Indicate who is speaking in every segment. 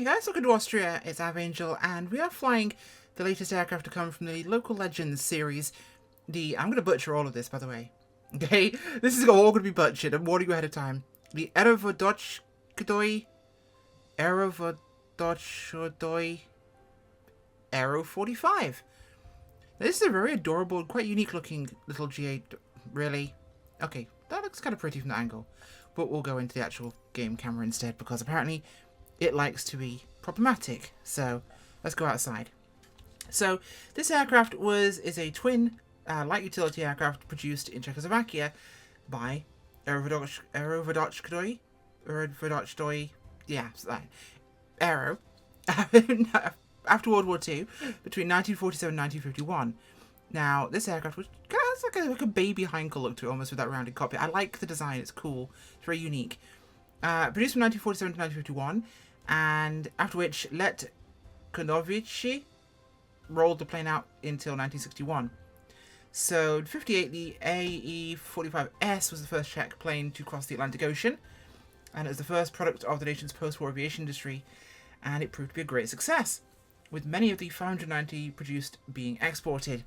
Speaker 1: Hey guys, welcome to Austria, it's Avangel, and we are flying the latest aircraft to come from the Local Legends series. I'm going to butcher all of this, by the way. Okay, this is all going to be butchered, I'm warning you ahead of time. The Aero45, Aero45. This is a very adorable and quite unique looking little G8, really. Okay, that looks kind of pretty from the angle, but we'll go into the actual game camera instead, because apparently it likes to be problematic. So let's go outside. So this aircraft is a twin light utility aircraft produced in Czechoslovakia by Aero45, yeah, Aero, after World War II, between 1947 and 1951. Now, this aircraft has like a baby Heinkel look to it, almost, with that rounded cockpit. I like the design, it's cool, it's very unique. Produced from 1947 to 1951, and after which Let Konovici rolled the plane out until 1961. So in 1958, the AE45S was the first Czech plane to cross the Atlantic Ocean, and it was the first product of the nation's post-war aviation industry, and it proved to be a great success, with many of the 590 produced being exported.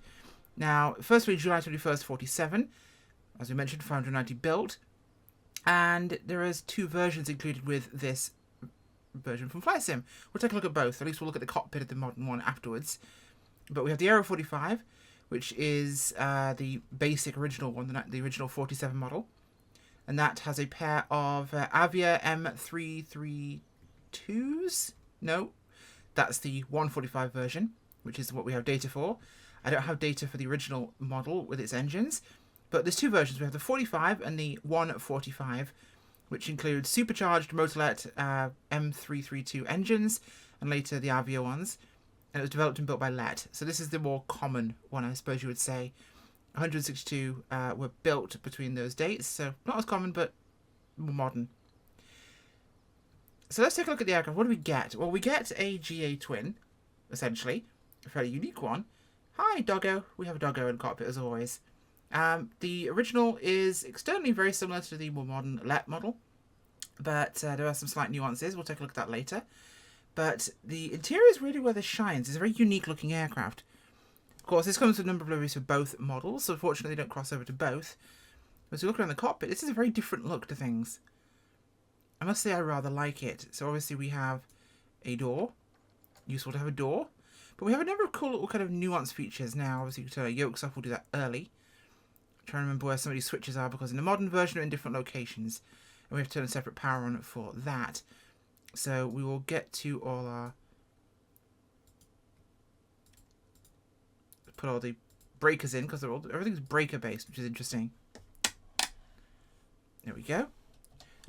Speaker 1: Now, firstly, July 21st, 47, as we mentioned, 590 built, and there is two versions included with this version from Flight Sim. We'll take a look at both. At least we'll look at the cockpit of the modern one afterwards. But we have the Aero45, which is the basic original one, the original 47 model. And that has a pair of Avia M332s. No, that's the 145 version, which is what we have data for. I don't have data for the original model with its engines. But there's two versions. We have the 45 and the 145, which includes supercharged motorlet M332 engines, and later the Avia ones. And it was developed and built by Let. So this is the more common one, I suppose you would say. 162 were built between those dates, so not as common, but more modern. So let's take a look at the aircraft. What do we get? Well, we get a GA twin, essentially. A fairly unique one. Hi, doggo. We have a doggo in the cockpit, as always. The original is externally very similar to the more modern Let model, but there are some slight nuances. We'll take a look at that later. But the interior is really where this shines. It's a very unique looking aircraft. Of course, this comes with a number of liveries for both models, so fortunately they don't cross over to both. But as we look around the cockpit, this is a very different look to things. I must say I rather like it. So obviously we have a door. Useful to have a door. But we have a number of cool little kind of nuanced features now. Obviously you can turn our yokes off, we'll do that early. I'm trying to remember where some of these switches are, because in the modern version they're in different locations. And we have to turn a separate power on for that. So we will get to all our... put all the breakers in, because everything's breaker based, which is interesting. There we go.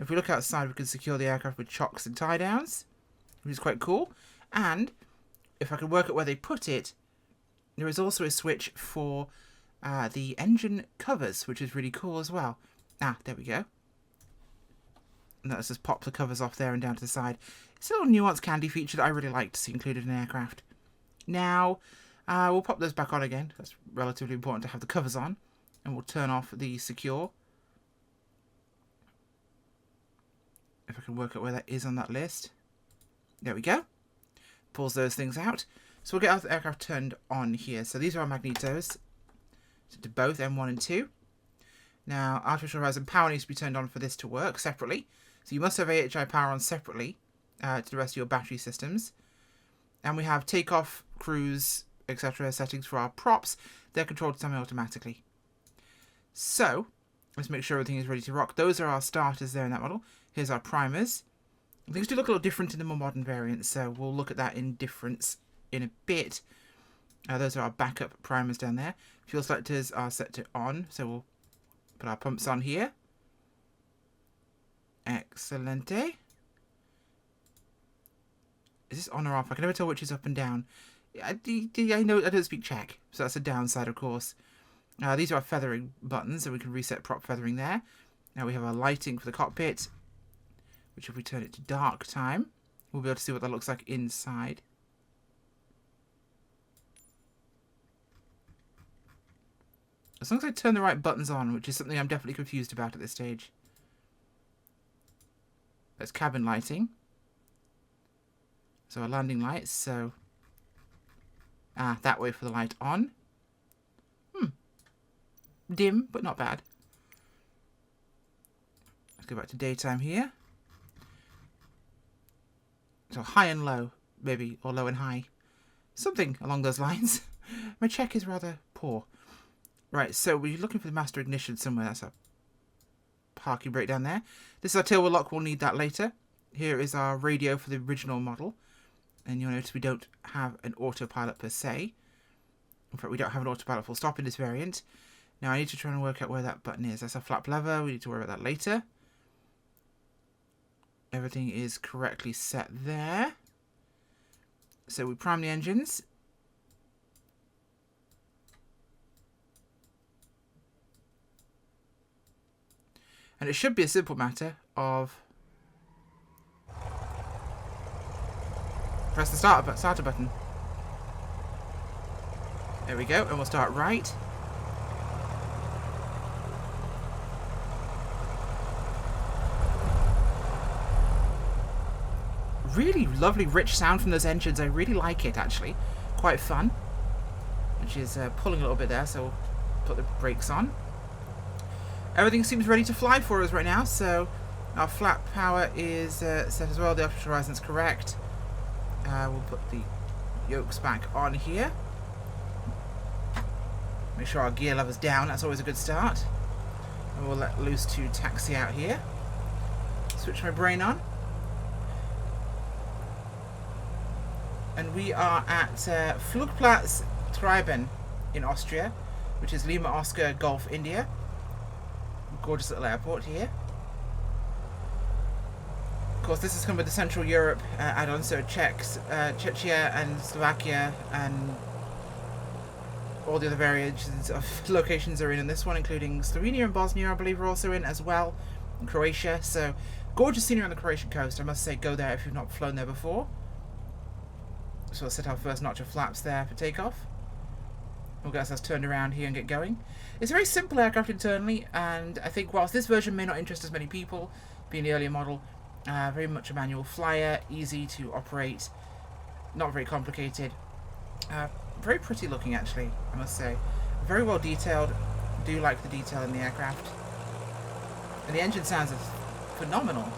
Speaker 1: If we look outside, we can secure the aircraft with chocks and tie downs, which is quite cool. And if I can work out where they put it, there is also a switch for the engine covers, which is really cool as well. Ah, there we go. And let's just pop the covers off there and down to the side. It's a little nuanced candy feature that I really like to see included in an aircraft. Now, we'll pop those back on again. That's relatively important to have the covers on. And we'll turn off the secure. If I can work out where that is on that list. There we go. Pulls those things out. So we'll get our aircraft turned on here. So these are our magnetos. So to both M1 and 2. Now, artificial horizon power needs to be turned on for this to work separately. So you must have AHI power on separately to the rest of your battery systems. And we have takeoff, cruise, etc. settings for our props. They're controlled semi-automatically. So, let's make sure everything is ready to rock. Those are our starters there in that model. Here's our primers. Things do look a little different in the more modern variants, so we'll look at that in difference in a bit. Those are our backup primers down there. Fuel selectors are set to on, so we'll put our pumps on here. Excelente. Is this on or off? I can never tell which is up and down. I know I don't speak Czech, so that's a downside, of course. These are our feathering buttons, so we can reset prop feathering there. Now we have our lighting for the cockpit, which if we turn it to dark time, we'll be able to see what that looks like inside. As long as I turn the right buttons on, which is something I'm definitely confused about at this stage. That's cabin lighting. So our landing lights, so that way for the light on. Dim, but not bad. Let's go back to daytime here. So high and low, maybe, or low and high. Something along those lines. My Czech is rather poor. Right, so we're looking for the master ignition somewhere. That's a parking brake down there. This is our tailwheel lock. We'll need that later. Here is our radio for the original model. And you'll notice we don't have an autopilot per se. In fact, we don't have an autopilot full stop in this variant. Now, I need to try and work out where that button is. That's a flap lever. We need to worry about that later. Everything is correctly set there. So we prime the engines. And it should be a simple matter of press the starter button. There we go, and we'll start right. Really lovely, rich sound from those engines. I really like it, actually. Quite fun. Which is pulling a little bit there, so we'll put the brakes on. Everything seems ready to fly for us right now, so our flap power is set as well. The aperture horizon is correct. We'll put the yokes back on here. Make sure our gear lever's down. That's always a good start. And we'll let loose to taxi out here. Switch my brain on. And we are at Flugplatz Treiben in Austria, which is Lima Oscar Golf India. Gorgeous little airport here. Of course, this has come with the Central Europe add-on, so Czechia and Slovakia and all the other variations of locations are in this one, including Slovenia and Bosnia, I believe, are also in as well, and Croatia. So, gorgeous scenery on the Croatian coast. I must say, go there if you've not flown there before. So we'll set our first notch of flaps there for takeoff. We'll get ourselves turned around here and get going. It's a very simple aircraft internally, and I think whilst this version may not interest as many people, being the earlier model, very much a manual flyer, easy to operate, not very complicated. Very pretty looking, actually, I must say. Very well detailed. Do like the detail in the aircraft. And the engine sounds phenomenal.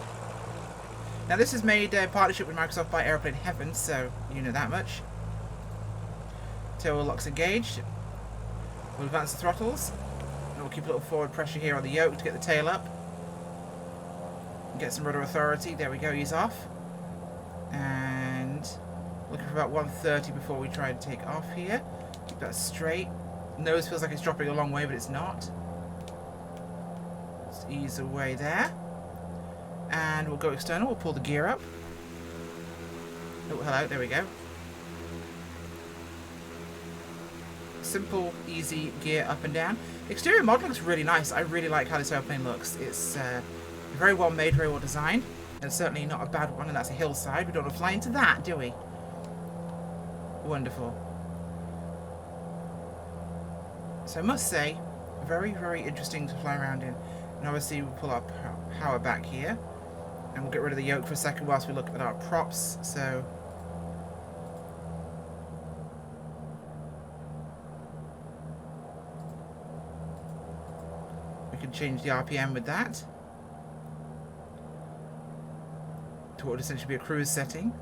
Speaker 1: Now, this is made in partnership with Microsoft by Aeroplane Heaven, so you know that much. Tailwheel locks engaged. We'll advance the throttles. And we'll keep a little forward pressure here on the yoke to get the tail up. And get some rudder authority. There we go, ease off. And looking for about 130 before we try and take off here. Keep that straight. Nose feels like it's dropping a long way, but it's not. Let's ease away there. And we'll go external. We'll pull the gear up. Oh, hello. There we go. Simple, easy gear up and down. The exterior model looks really nice. I really like how this airplane looks. It's very well made, very well designed, and certainly not a bad one. And that's a hillside. We don't want to fly into that, do we? Wonderful. So I must say, very, very interesting to fly around in. And obviously we'll pull our power back here. And we'll get rid of the yoke for a second whilst we look at our props. So we can change the RPM with that to what would essentially be a cruise setting.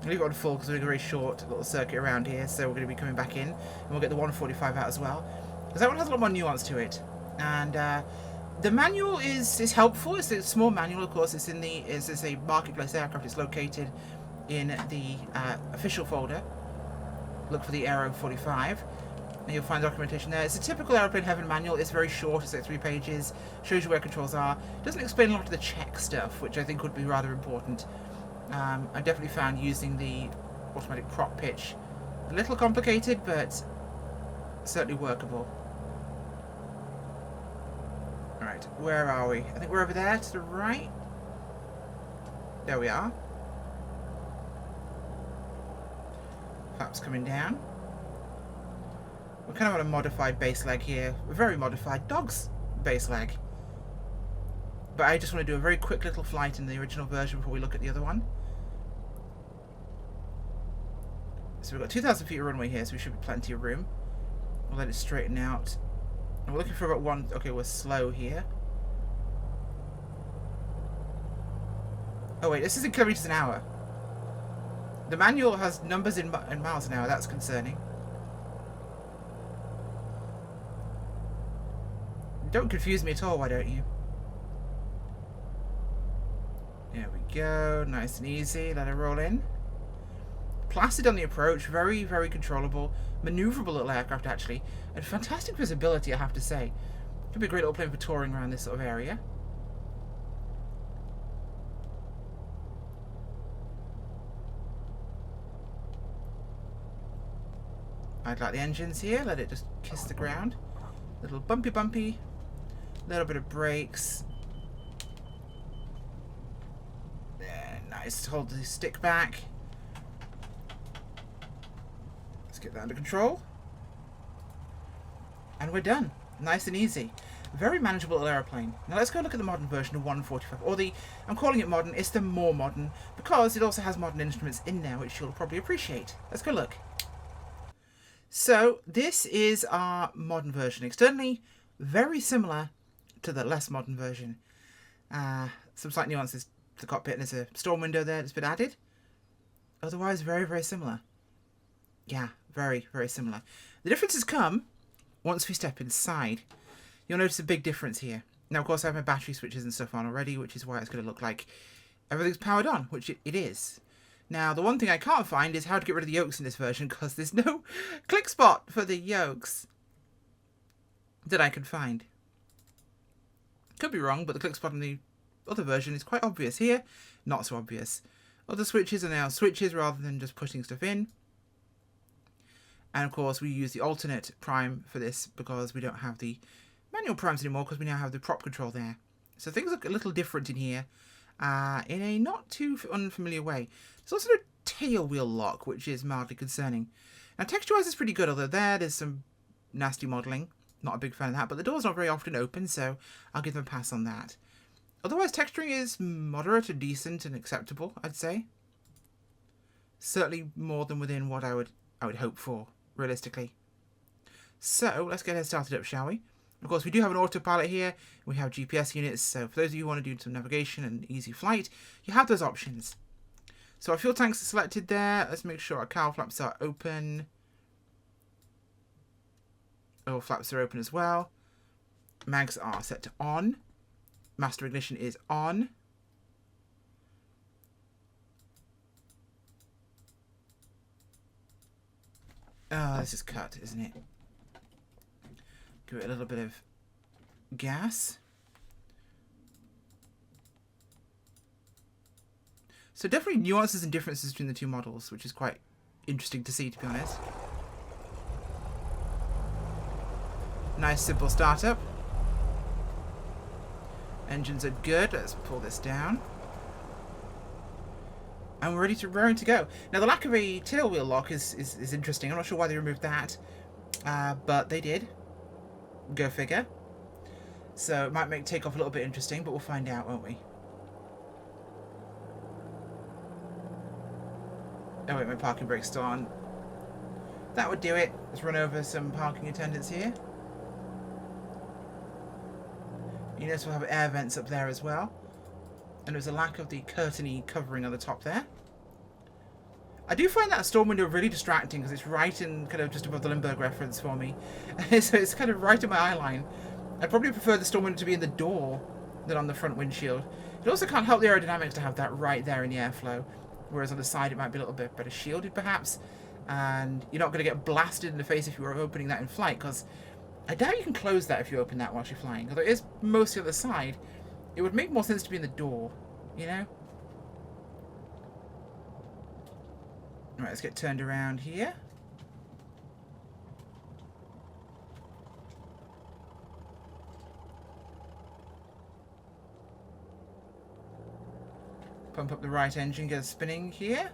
Speaker 1: I'll leave it on full because we're doing a very short little circuit around here, so we're going to be coming back in, and we'll get the 145 out as well, because that one has a lot more nuance to it. And the manual is helpful. It's a small manual, of course. It's a marketplace aircraft. It's located in the official folder. Look for the Aero45, and you'll find documentation there. It's a typical Aeroplane Heaven manual. It's very short. It's like 3 pages. Shows you where controls are. Doesn't explain a lot of the Czech stuff, which I think would be rather important. I definitely found using the automatic prop pitch a little complicated, but certainly workable. Alright, where are we? I think we're over there to the right. There we are. Flaps coming down. We're kind of on a modified base leg here. A very modified dog's base leg. But I just want to do a very quick little flight in the original version before we look at the other one. So we've got 2,000 feet of runway here, so we should be plenty of room. We'll let it straighten out. And we're looking for about one... Okay, we're slow here. Oh wait, this is in kilometers an hour. The manual has numbers in miles an hour. That's concerning. Don't confuse me at all, why don't you? There we go. Nice and easy. Let it roll in. Placid on the approach. Very, very controllable. Maneuverable little aircraft, actually. And fantastic visibility, I have to say. Could be a great little plane for touring around this sort of area. I'd like the engines here. Let it just kiss the ground. Little bumpy. Little bit of brakes. There, nice. Hold the stick back. Let's get that under control. And we're done. Nice and easy. Very manageable little aeroplane. Now let's go look at the modern version of 145. Or the, I'm calling it modern, it's the more modern, because it also has modern instruments in there, which you'll probably appreciate. Let's go look. So this is our modern version. Externally, very similar to the less modern version. Some slight nuances to the cockpit. There's a storm window there that's been added. Otherwise, very, very similar. Yeah, very, very similar. The differences come once we step inside. You'll notice a big difference here. Now, of course, I have my battery switches and stuff on already, which is why it's going to look like everything's powered on, which it is. Now, the one thing I can't find is how to get rid of the yokes in this version, because there's no click spot for the yokes that I can find. Could be wrong, but the click spot in the other version is quite obvious. Here, not so obvious. Other switches are now switches rather than just putting stuff in. And of course, we use the alternate prime for this because we don't have the manual primes anymore, because we now have the prop control there. So things look a little different in here, in a not too unfamiliar way. There's also a tail wheel lock, which is mildly concerning. Now, texture-wise, it's pretty good, although there's some nasty modelling. Not a big fan of that, but the door's not very often open, so I'll give them a pass on that. Otherwise, texturing is moderate and decent and acceptable, I'd say. Certainly more than within what I would hope for, realistically. So, let's get it started up, shall we? Of course, we do have an autopilot here. We have GPS units, so for those of you who want to do some navigation and easy flight, you have those options. So our fuel tanks are selected there. Let's make sure our cowl flaps are open. Oil flaps are open as well. Mags are set to on. Master ignition is on. Oh, this is cut, isn't it? Give it a little bit of gas. So definitely nuances and differences between the two models, which is quite interesting to see, to be honest. Nice simple startup. Engines are good. Let's pull this down. And we're ready to go. Now the lack of a tail wheel lock is interesting. I'm not sure why they removed that. But they did. Go figure. So it might make takeoff a little bit interesting, but we'll find out, won't we? Oh wait, my parking brake's still on. That would do it. Let's run over some parking attendants here. You notice we'll have air vents up there as well. And there's a lack of the curtainy covering on the top there. I do find that storm window really distracting because it's right in kind of just above the Limburg reference for me. So it's kind of right in my eye line. I'd probably prefer the storm window to be in the door than on the front windshield. It also can't help the aerodynamics to have that right there in the airflow. Whereas on the side it might be a little bit better shielded perhaps. And you're not going to get blasted in the face if you were opening that in flight, because I doubt you can close that if you open that whilst you're flying. Although it is mostly on the side, it would make more sense to be in the door, you know? Alright, let's get turned around here. Pump up the right engine, get it spinning here.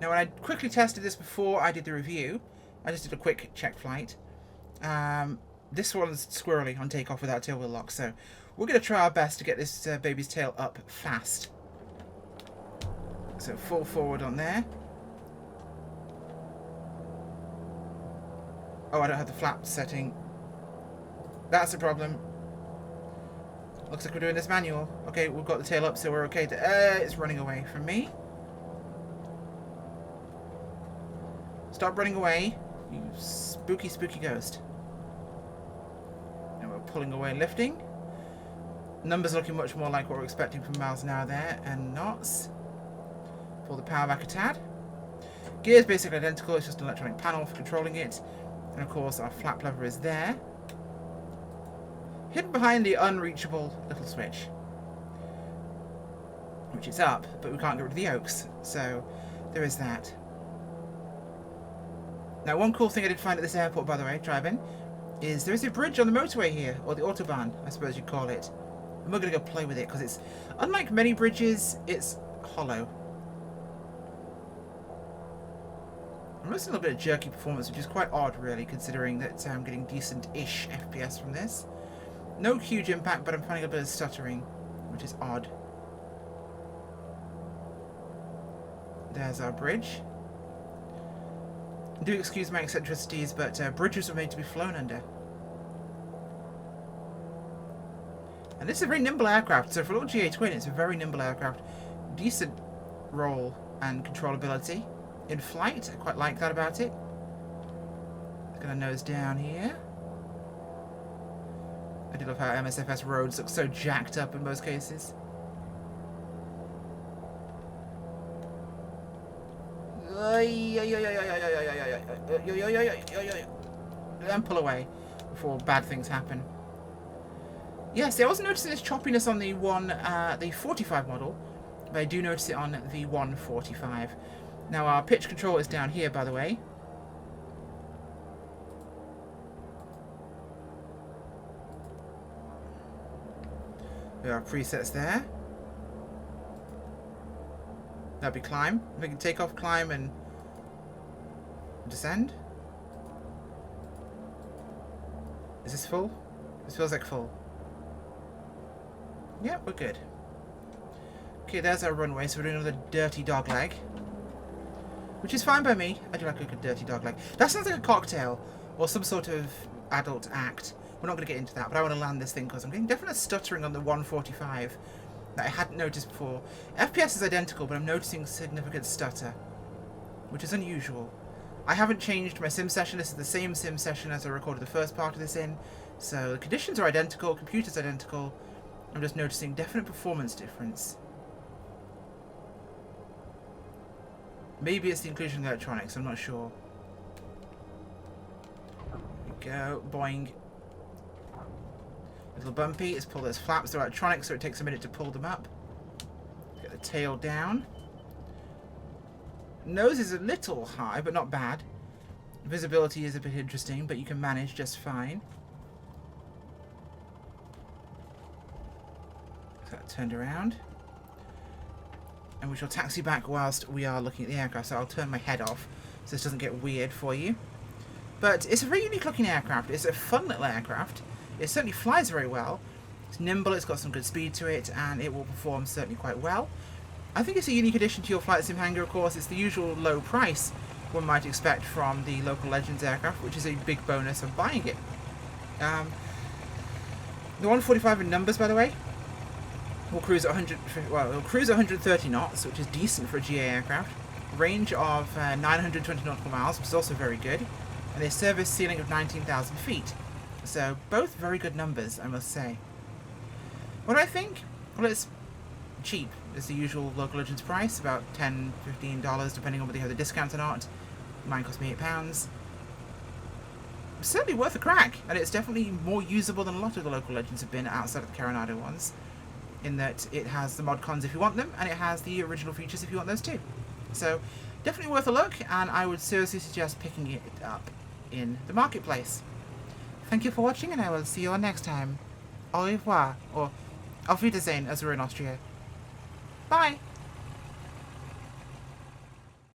Speaker 1: Now when I quickly tested this before I did the review, I just did a quick check flight. This one's squirrely on takeoff without tail wheel lock, so we're going to try our best to get this baby's tail up fast. So full forward on there. Oh, I don't have the flap setting. That's a problem. Looks like we're doing this manual. Okay, we've got the tail up, so we're okay. It's running away from me. Stop running away, you spooky, spooky ghost. And we're pulling away, lifting. Numbers looking much more like what we're expecting from miles an hour there, and knots. Pull the power back a tad. Gears basically identical, it's just an electronic panel for controlling it. And of course our flap lever is there. Hidden behind the unreachable little switch. Which is up, but we can't get rid of the yokes. So there is that. Now one cool thing I did find at this airport, by the way, driving, is there is a bridge on the motorway here, or the Autobahn, I suppose you'd call it. And we're going to go play with it, because it's, unlike many bridges, it's hollow. I'm noticing a little bit of jerky performance, which is quite odd, really, considering that I'm getting decent-ish FPS from this. No huge impact, but I'm finding a bit of stuttering, which is odd. There's our bridge. Do excuse my eccentricities, but bridges were made to be flown under. And this is a very nimble aircraft, so for a little GA twin, it's a very nimble aircraft. Decent roll and controllability. In flight, I quite like that about it. It's got a nose down here. I do love how MSFS roads look so jacked up in most cases. And pull away before bad things happen. Yeah, see, I wasn't noticing this choppiness on the 45 model, but I do notice it on the 145. Now our pitch control is down here, by the way. There are presets there. That'd be climb. We can take off, climb, and descend. Is this full? This feels like full. Yeah, we're good. Okay, there's our runway, so we're doing another dirty dog leg. Which is fine by me. I do like a good dirty dog leg. That sounds like a cocktail, or some sort of adult act. We're not going to get into that, but I want to land this thing because I'm getting definite stuttering on the 145 that I hadn't noticed before. FPS is identical, but I'm noticing significant stutter, which is unusual. I haven't changed my sim session. This is the same sim session as I recorded the first part of this in, so the conditions are identical, computer's identical. I'm just noticing definite performance difference. Maybe it's the inclusion of electronics, I'm not sure. There we go, boing. A little bumpy, let's pull those flaps, they're electronic, so it takes a minute to pull them up. Get the tail down. Nose is a little high, but not bad. Visibility is a bit interesting, but you can manage just fine. So that turned around. And we shall taxi back whilst we are looking at the aircraft, so I'll turn my head off so this doesn't get weird for you. But it's a very unique looking aircraft. It's a fun little aircraft. It certainly flies very well. It's nimble, it's got some good speed to it, and it will perform certainly quite well. I think it's a unique addition to your flight sim hangar, of course. It's the usual low price one might expect from the local Legends aircraft, which is a big bonus of buying it. The 145 in numbers, by the way, will cruise at 130 knots, which is decent for a GA aircraft. Range of 920 nautical miles, which is also very good. And a service ceiling of 19,000 feet. So both very good numbers, I must say. What do I think? Well, it's cheap. It's the usual local Legends price, about $10, $15, depending on whether you have the discount or not. Mine cost me £8. Certainly worth a crack, and it's definitely more usable than a lot of the local Legends have been outside of the Coronado ones, in that it has the mod cons if you want them, and it has the original features if you want those too. So definitely worth a look, and I would seriously suggest picking it up in the marketplace. Thank you for watching, and I will see you all next time. Au revoir, or Auf Wiedersehen, as we're in Austria. Bye!